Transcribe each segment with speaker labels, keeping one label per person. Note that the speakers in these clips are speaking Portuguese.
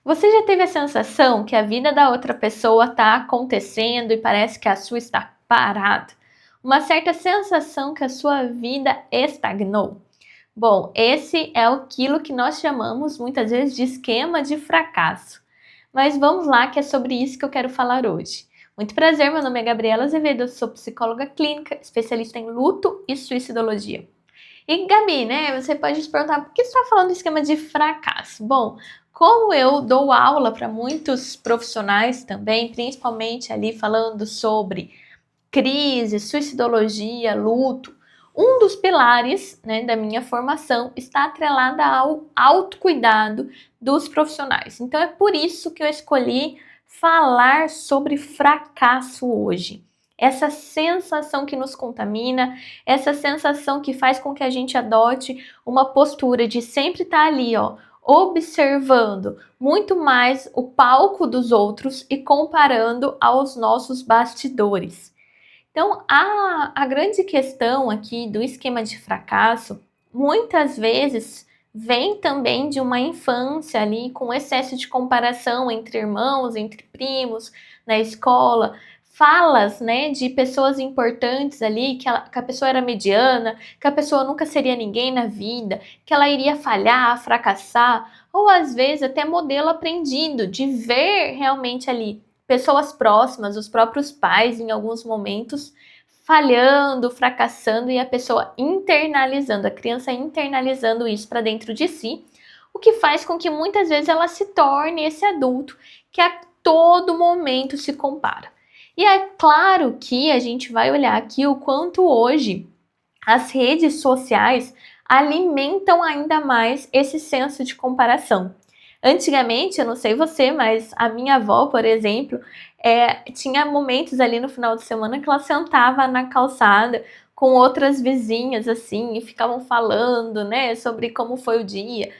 Speaker 1: Você já teve a sensação que a vida da outra pessoa está acontecendo e parece que a sua está parada? Uma certa sensação que a sua vida estagnou? Bom, esse é aquilo que nós chamamos muitas vezes de esquema de fracasso. Mas vamos lá, que é sobre isso que eu quero falar hoje. Muito prazer, meu nome é Gabriela Azevedo, eu sou psicóloga clínica, especialista em luto e suicidologia. E Gabi, né, você pode se perguntar por que você está falando do esquema de fracasso? Bom, como eu dou aula para muitos profissionais também, principalmente ali falando sobre crise, suicidologia, luto, um dos pilares, né, da minha formação está atrelada ao autocuidado dos profissionais. Então é por isso que eu escolhi falar sobre fracasso hoje. Essa sensação que nos contamina, essa sensação que faz com que a gente adote uma postura de sempre estar ali, ó, observando muito mais o palco dos outros e comparando aos nossos bastidores. Então, a grande questão aqui do esquema de fracasso, muitas vezes, vem também de uma infância ali com excesso de comparação entre irmãos, entre primos, na escola, falas, né, de pessoas importantes ali, que a pessoa era mediana, que a pessoa nunca seria ninguém na vida, que ela iria falhar, fracassar, ou às vezes até modelo aprendido, de ver realmente ali pessoas próximas, os próprios pais em alguns momentos, falhando, fracassando e a pessoa internalizando, a criança internalizando isso para dentro de si, o que faz com que muitas vezes ela se torne esse adulto que a todo momento se compara. E é claro que a gente vai olhar aqui o quanto hoje as redes sociais alimentam ainda mais esse senso de comparação. Antigamente, eu não sei você, mas a minha avó, por exemplo, tinha momentos ali no final de semana que ela sentava na calçada com outras vizinhas, assim, e ficavam falando, né, sobre como foi o dia.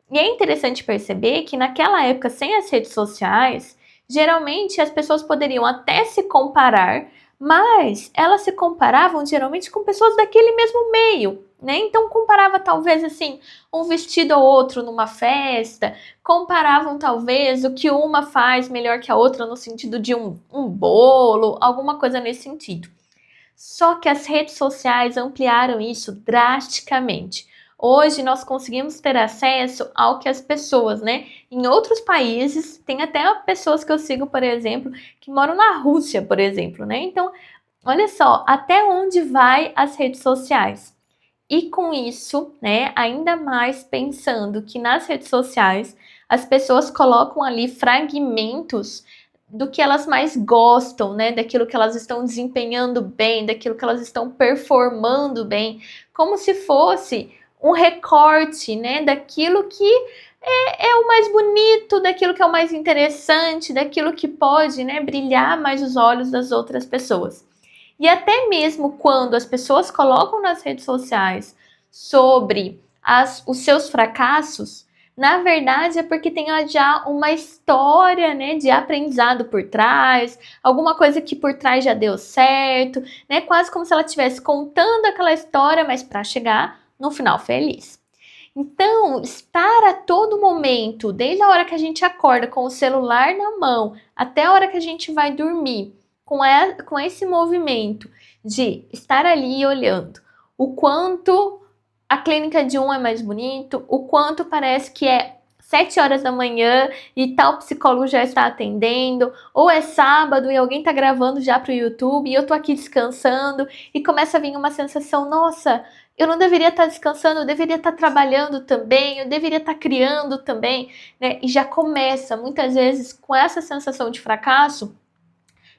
Speaker 1: E é interessante perceber que naquela época, sem as redes sociais, geralmente as pessoas poderiam até se comparar, mas elas se comparavam geralmente com pessoas daquele mesmo meio, né? Então comparava talvez assim um vestido ou outro numa festa, comparavam talvez o que uma faz melhor que a outra no sentido de um bolo, alguma coisa nesse sentido. Só que as redes sociais ampliaram isso drasticamente. Hoje nós conseguimos ter acesso ao que as pessoas, né, em outros países, tem até pessoas que eu sigo, por exemplo, que moram na Rússia, por exemplo, né? Então, olha só, até onde vai as redes sociais? E com isso, né, ainda mais pensando que nas redes sociais as pessoas colocam ali fragmentos do que elas mais gostam, né, daquilo que elas estão desempenhando bem, daquilo que elas estão performando bem, como se fosse um recorte, né, daquilo que é o mais bonito, daquilo que é o mais interessante, daquilo que pode, né, brilhar mais os olhos das outras pessoas. E até mesmo quando as pessoas colocam nas redes sociais sobre os seus fracassos, na verdade é porque tem já uma história, né, de aprendizado por trás, alguma coisa que por trás já deu certo, né, quase como se ela estivesse contando aquela história, mas para chegar no final feliz. Então, estar a todo momento, desde a hora que a gente acorda com o celular na mão, até a hora que a gente vai dormir, com esse movimento de estar ali olhando o quanto a clínica de um é mais bonito, o quanto parece que é 7 horas da manhã e tal psicólogo já está atendendo, ou é sábado e alguém está gravando já para o YouTube e eu tô aqui descansando e começa a vir uma sensação, nossa, eu não deveria estar descansando, eu deveria estar trabalhando também, eu deveria estar criando também, né? E já começa muitas vezes com essa sensação de fracasso,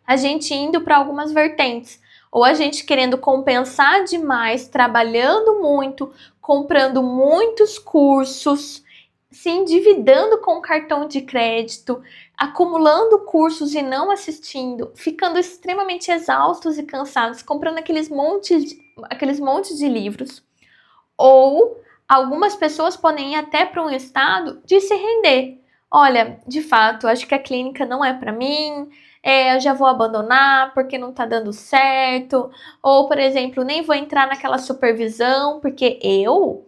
Speaker 1: a gente indo para algumas vertentes, ou a gente querendo compensar demais, trabalhando muito, comprando muitos cursos, se endividando com cartão de crédito, acumulando cursos e não assistindo, ficando extremamente exaustos e cansados, comprando aqueles montes de livros, ou algumas pessoas podem ir até para um estado de se render. Olha, de fato, acho que a clínica não é para mim, eu já vou abandonar porque não tá dando certo, ou, por exemplo, nem vou entrar naquela supervisão porque eu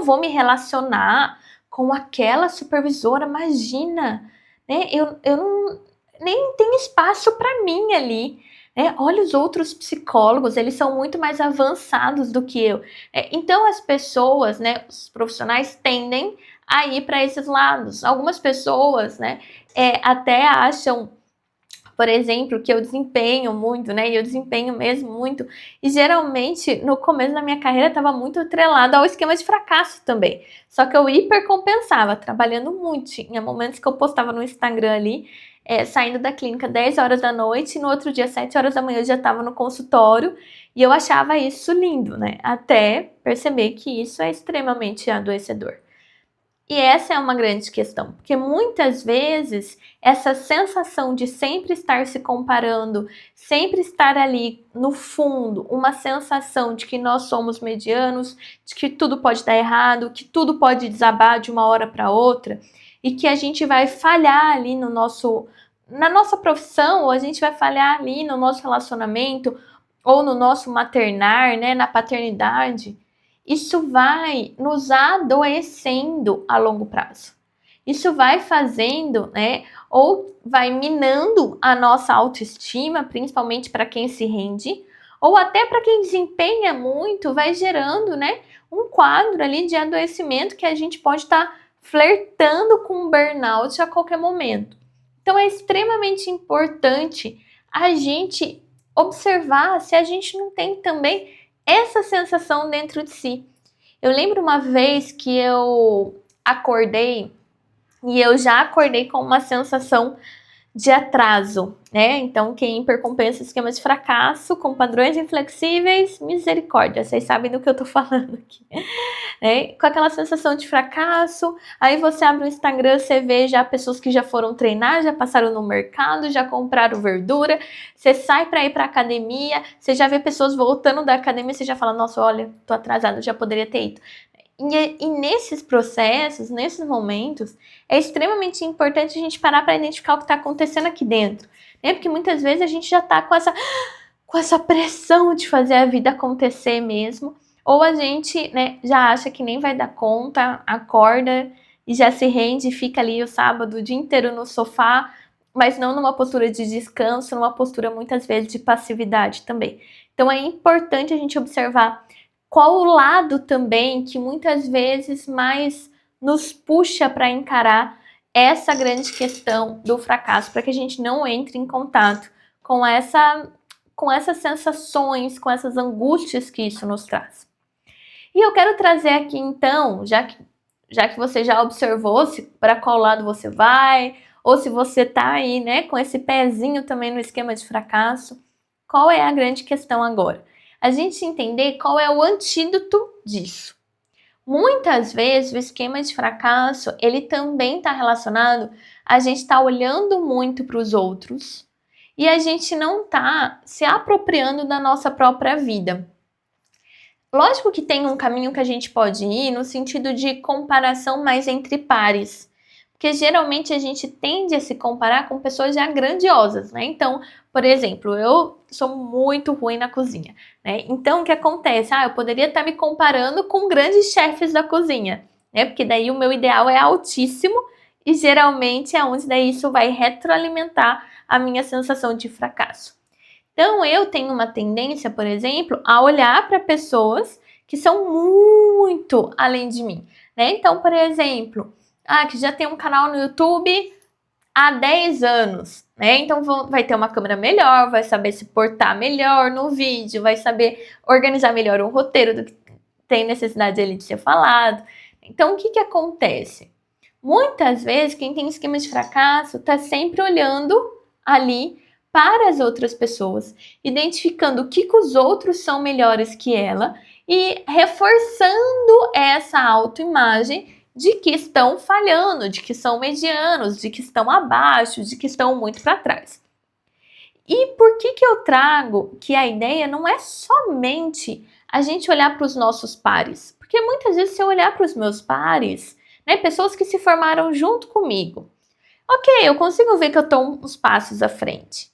Speaker 1: vou me relacionar com aquela supervisora, imagina, né? Eu não, nem tem espaço para mim ali. Né? Olha os outros psicólogos, eles são muito mais avançados do que eu. Então as pessoas, né, os profissionais tendem a ir para esses lados. Algumas pessoas, né, até acham, por exemplo, que eu desempenho muito, né? E eu desempenho mesmo muito. E geralmente, no começo da minha carreira, estava muito atrelado ao esquema de fracasso também. Só que eu hipercompensava, trabalhando muito. Tinha momentos que eu postava no Instagram ali, saindo da clínica 10 horas da noite, e no outro dia, 7 horas da manhã, eu já estava no consultório. E eu achava isso lindo, né? Até perceber que isso é extremamente adoecedor. E essa é uma grande questão, porque muitas vezes essa sensação de sempre estar se comparando, sempre estar ali no fundo, uma sensação de que nós somos medianos, de que tudo pode dar errado, que tudo pode desabar de uma hora para outra, e que a gente vai falhar ali na nossa profissão, ou a gente vai falhar ali no nosso relacionamento, ou no nosso maternar, né, na paternidade. Isso vai nos adoecendo a longo prazo. Isso vai fazendo, né, ou vai minando a nossa autoestima, principalmente para quem se rende, ou até para quem desempenha muito, vai gerando, né, um quadro ali de adoecimento que a gente pode estar flertando com um burnout a qualquer momento. Então é extremamente importante a gente observar se a gente não tem também essa sensação dentro de si. Eu lembro uma vez que eu acordei e eu já acordei com uma sensação de atraso, né? Então, quem hipercompensa esquemas de fracasso com padrões inflexíveis, misericórdia, vocês sabem do que eu tô falando aqui. Com aquela sensação de fracasso, aí você abre o Instagram, você vê já pessoas que já foram treinar, já passaram no mercado, já compraram verdura, você sai para ir para academia, você já vê pessoas voltando da academia, você já fala, nossa, olha, tô atrasada, já poderia ter ido. E nesses processos, nesses momentos, é extremamente importante a gente parar para identificar o que está acontecendo aqui dentro, né? Porque muitas vezes a gente já está com essa pressão de fazer a vida acontecer mesmo, ou a gente, né, já acha que nem vai dar conta, acorda e já se rende, fica ali o sábado o dia inteiro no sofá, mas não numa postura de descanso, numa postura muitas vezes de passividade também. Então é importante a gente observar qual o lado também que muitas vezes mais nos puxa para encarar essa grande questão do fracasso, para que a gente não entre em contato com essas sensações, com essas angústias que isso nos traz. E eu quero trazer aqui então, já que você já observou se para qual lado você vai, ou se você está aí, né, com esse pezinho também no esquema de fracasso, qual é a grande questão agora? A gente entender qual é o antídoto disso. Muitas vezes o esquema de fracasso, ele também está relacionado a gente estar olhando muito para os outros e a gente não está se apropriando da nossa própria vida. Lógico que tem um caminho que a gente pode ir no sentido de comparação mais entre pares. Porque geralmente a gente tende a se comparar com pessoas já grandiosas, né? Então, por exemplo, eu sou muito ruim na cozinha, né? Então, o que acontece? Eu poderia estar me comparando com grandes chefes da cozinha, né? Porque daí o meu ideal é altíssimo e geralmente é onde daí isso vai retroalimentar a minha sensação de fracasso. Então, eu tenho uma tendência, por exemplo, a olhar para pessoas que são muito além de mim, né? Então, por exemplo, que já tem um canal no YouTube há 10 anos, né? Então vai ter uma câmera melhor, vai saber se portar melhor no vídeo, vai saber organizar melhor um roteiro do que tem necessidade ali de ser falado. Então, o que acontece? Muitas vezes, quem tem esquema de fracasso está sempre olhando ali para as outras pessoas, identificando o que os outros são melhores que ela e reforçando essa autoimagem de que estão falhando, de que são medianos, de que estão abaixo, de que estão muito para trás. E por que eu trago que a ideia não é somente a gente olhar para os nossos pares? Porque muitas vezes se eu olhar para os meus pares, né, pessoas que se formaram junto comigo, ok, eu consigo ver que eu estou uns passos à frente.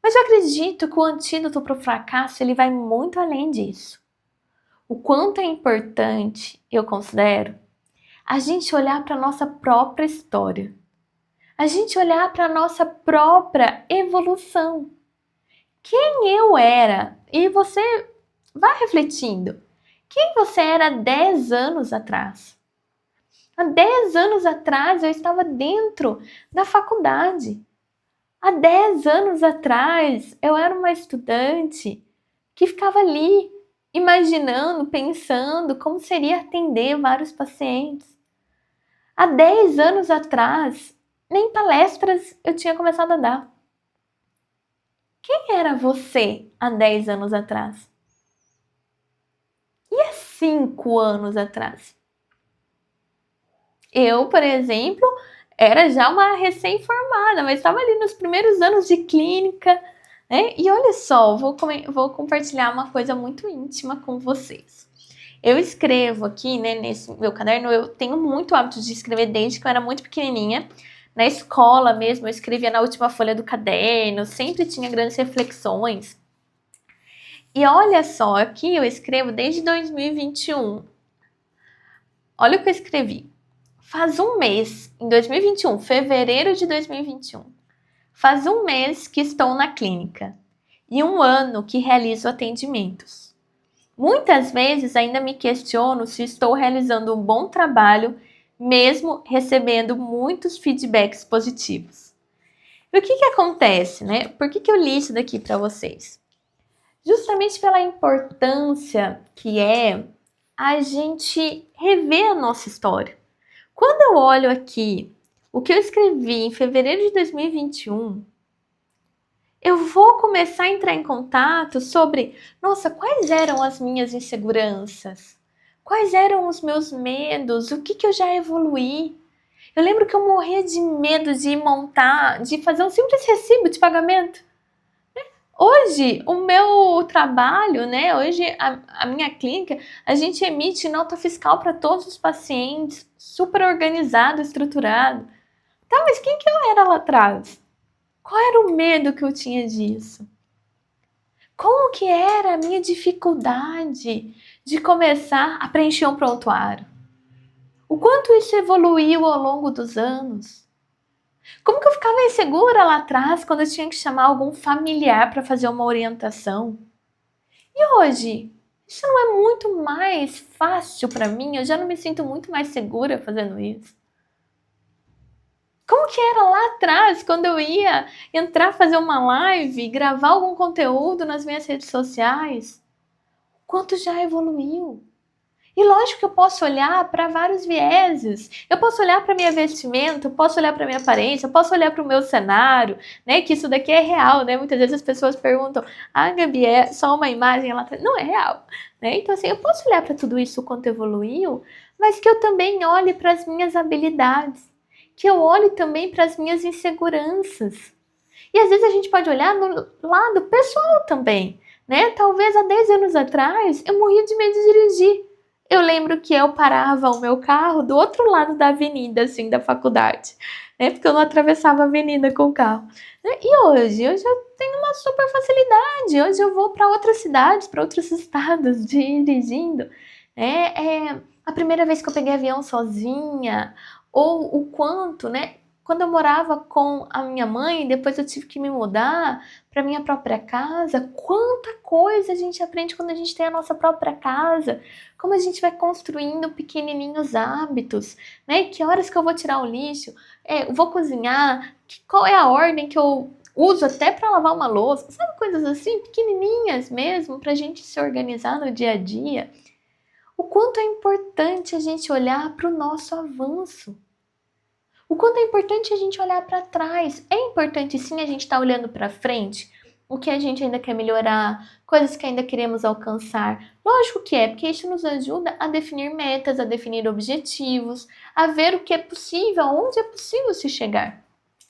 Speaker 1: Mas eu acredito que o antídoto para o fracasso ele vai muito além disso. O quanto é importante, eu considero, a gente olhar para a nossa própria história, a gente olhar para a nossa própria evolução. Quem eu era? E você vai refletindo. Quem você era há 10 anos atrás? Há 10 anos atrás eu estava dentro da faculdade. Há 10 anos atrás eu era uma estudante que ficava ali imaginando, pensando como seria atender vários pacientes. Há 10 anos atrás, nem palestras eu tinha começado a dar. Quem era você há 10 anos atrás? E há 5 anos atrás? Eu, por exemplo, era já uma recém-formada, mas estava ali nos primeiros anos de clínica, né? E olha só, vou compartilhar uma coisa muito íntima com vocês. Eu escrevo aqui, né, nesse meu caderno, eu tenho muito hábito de escrever desde que eu era muito pequenininha. Na escola mesmo, eu escrevia na última folha do caderno, sempre tinha grandes reflexões. E olha só, aqui eu escrevo desde 2021. Olha o que eu escrevi. Faz um mês, em 2021, fevereiro de 2021, faz um mês que estou na clínica e um ano que realizo atendimentos. Muitas vezes ainda me questiono se estou realizando um bom trabalho, mesmo recebendo muitos feedbacks positivos. E o que acontece, né? Por que eu li isso daqui para vocês? Justamente pela importância que é a gente rever a nossa história. Quando eu olho aqui o que eu escrevi em fevereiro de 2021, eu vou começar a entrar em contato sobre, nossa, quais eram as minhas inseguranças? Quais eram os meus medos? O que eu já evoluí? Eu lembro que eu morria de medo de montar, de fazer um simples recibo de pagamento. Hoje, o meu trabalho, né? Hoje, a minha clínica, a gente emite nota fiscal para todos os pacientes, super organizado, estruturado. Tá, mas quem que eu era lá atrás? Qual era o medo que eu tinha disso? Como que era a minha dificuldade de começar a preencher um prontuário? O quanto isso evoluiu ao longo dos anos? Como que eu ficava insegura lá atrás quando eu tinha que chamar algum familiar para fazer uma orientação? E hoje? Isso não é muito mais fácil para mim? Eu já não me sinto muito mais segura fazendo isso. Como que era lá atrás, quando eu ia entrar fazer uma live, gravar algum conteúdo nas minhas redes sociais? Quanto já evoluiu? E lógico que eu posso olhar para vários vieses. Eu posso olhar para minha vestimenta, eu posso olhar para minha aparência, eu posso olhar para o meu cenário, né? Que isso daqui é real, né? Muitas vezes as pessoas perguntam: "Ah, Gabi, é só uma imagem lá atrás?" Não é real, né? Então assim, eu posso olhar para tudo isso, o quanto evoluiu, mas que eu também olhe para as minhas habilidades, que eu olhe também para as minhas inseguranças. E às vezes a gente pode olhar no lado pessoal também, né? Talvez há 10 anos atrás eu morria de medo de dirigir. Eu lembro que eu parava o meu carro do outro lado da avenida, assim, da faculdade, né? Porque eu não atravessava a avenida com o carro. Né? E hoje eu já tenho uma super facilidade. Hoje eu vou para outras cidades, para outros estados dirigindo. É a primeira vez que eu peguei avião sozinha, ou o quanto, né? Quando eu morava com a minha mãe, depois eu tive que me mudar para minha própria casa. Quanta coisa a gente aprende quando a gente tem a nossa própria casa. Como a gente vai construindo pequenininhos hábitos, né? Que horas que eu vou tirar o lixo? Vou cozinhar? Qual é a ordem que eu uso até para lavar uma louça? Sabe, coisas assim, pequenininhas mesmo, para a gente se organizar no dia a dia. O quanto é importante a gente olhar para o nosso avanço. O quanto é importante a gente olhar para trás. É importante sim a gente estar olhando para frente, o que a gente ainda quer melhorar, coisas que ainda queremos alcançar. Lógico que é, porque isso nos ajuda a definir metas, a definir objetivos, a ver o que é possível, onde é possível se chegar.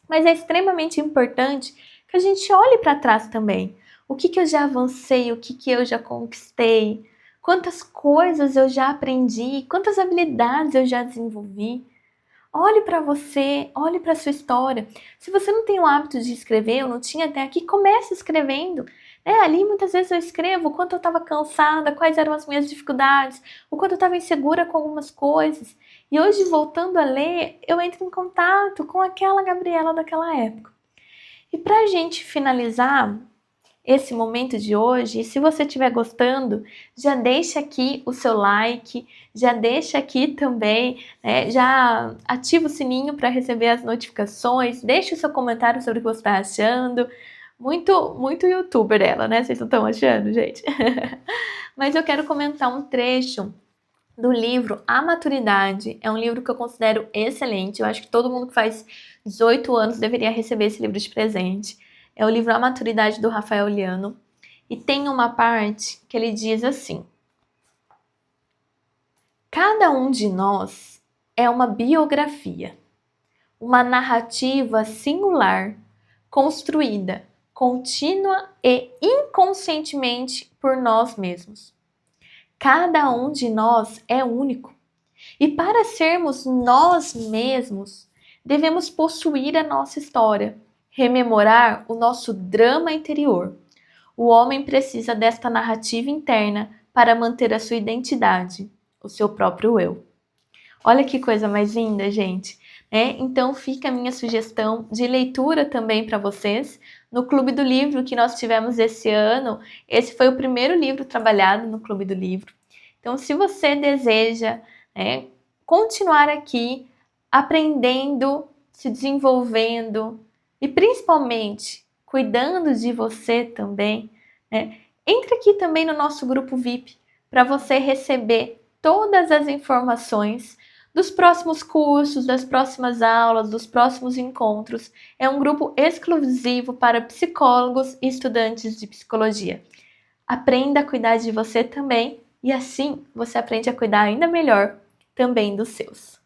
Speaker 1: Mas é extremamente importante que a gente olhe para trás também. O que eu já avancei, o que eu já conquistei, quantas coisas eu já aprendi, quantas habilidades eu já desenvolvi. Olhe para você, olhe para sua história. Se você não tem o hábito de escrever, eu não tinha até aqui, comece escrevendo. Ali muitas vezes eu escrevo o quanto eu estava cansada, quais eram as minhas dificuldades, o quanto eu estava insegura com algumas coisas. E hoje, voltando a ler, eu entro em contato com aquela Gabriela daquela época. E para a gente finalizar esse momento de hoje, se você estiver gostando, já deixa aqui o seu like, já deixa aqui também, já ativa o sininho para receber as notificações, deixa o seu comentário sobre o que você está achando. Muito youtuber ela, né? Vocês não estão achando, gente? Mas eu quero comentar um trecho do livro A Maturidade. É um livro que eu considero excelente. Eu acho que todo mundo que faz 18 anos deveria receber esse livro de presente. É o livro A Maturidade do Rafael Liano. E tem uma parte que ele diz assim: cada um de nós é uma biografia, uma narrativa singular, construída contínua e inconscientemente por nós mesmos. Cada um de nós é único. E para sermos nós mesmos, devemos possuir a nossa história, rememorar o nosso drama interior. O homem precisa desta narrativa interna para manter a sua identidade, o seu próprio eu. Olha que coisa mais linda, gente. Então fica a minha sugestão de leitura também para vocês. No Clube do Livro que nós tivemos esse ano, esse foi o primeiro livro trabalhado no Clube do Livro. Então, se você deseja continuar aqui aprendendo, se desenvolvendo e principalmente cuidando de você também, entre aqui também no nosso grupo VIP para você receber todas as informações dos próximos cursos, das próximas aulas, dos próximos encontros. É um grupo exclusivo para psicólogos e estudantes de psicologia. Aprenda a cuidar de você também e assim você aprende a cuidar ainda melhor também dos seus.